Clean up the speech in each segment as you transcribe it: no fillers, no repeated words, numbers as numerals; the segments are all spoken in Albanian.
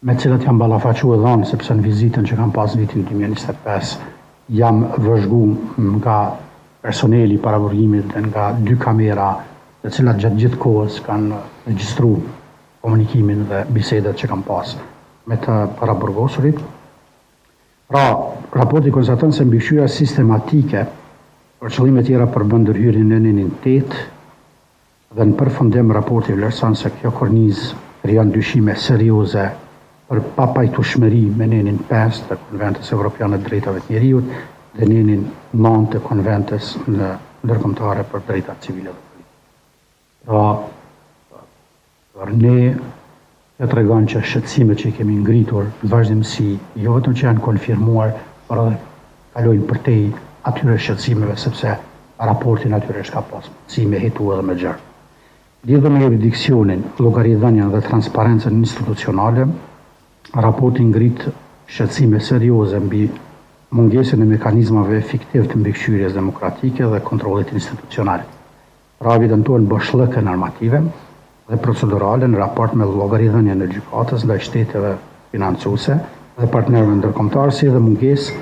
me cilat jam ballafaqu e dhanë, sepse në vizitën që kam pas vitin 2025 jam vëzhgu nga personeli paraburgimit dhe nga 2 kamera të cilat gjatë gjithë kohës kanë regjistru komunikimin dhe bisedat që kam pas me të paraburgosurit. Pra, raporti konstaton se mbikëqyrja sistematike për qëllime tjera përbën ndërhyrjen në nenin 8 dhe në përfundim raporti vlerëson se kjo kornizë krijon dyshime serioze për papajtueshmëri me nenin 5 të Konventës Evropiane të Drejtave të Njeriut dhe nenin 9 të Konventës ndërkombëtare për drejtat civile dhe politike. Pra, për ne të tregon që shqetësimet që i kemi ngritur në vazhdimsi, jo vetëm që janë konfirmuar, por edhe kalojnë përtej atyre shqetësimeve, sepse raporti natyrisht ka pas si me hetu edhe me gjerë. Lidhur me jurisdiksionin, llogaridhënien dhe transparencën institucionale, raporti ngrit shqetësime serioze mbi mungesën e mekanizmave efektiv të mbikëqyrjes demokratike dhe kontrollit institucional. Pra, evidentohen boshllëke normative dhe procedurale në raport me llogaridhënien e gjykatës ndaj shteteve financuese dhe partnerëve ndërkombëtar, si dhe mungesë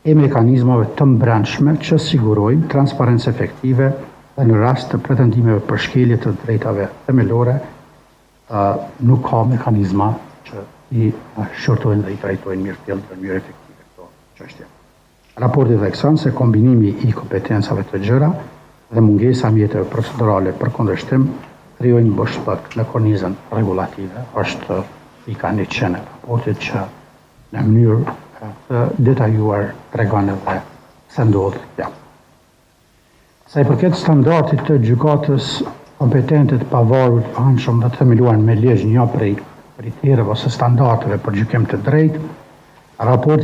e mekanizmave të mbrëmshme që sigurojnë transparencë efektive dhe në rast të pretendimeve për shkelje të drejtave themelore, nuk ka mekanizma që i shortojnë dhe i trajtojnë mirë tillë dhe mirë efektive këto çështje. Raporti thekson se kombinimi i kompetencave të gjëra dhe mungesa mjeteve procedurale për kundërshtim krijojnë boshllëk në kornizën rregullative. Është pika 100 e raportit që në mënyrë të detajuar tregon edhe se ndodh kjo. Sa i përket standardit të gjykatës kompetente të pavarur, të anshëm dhe të themeluar me ligj, një prej kriterëve ose standardeve për gjykim të drejtë, raporti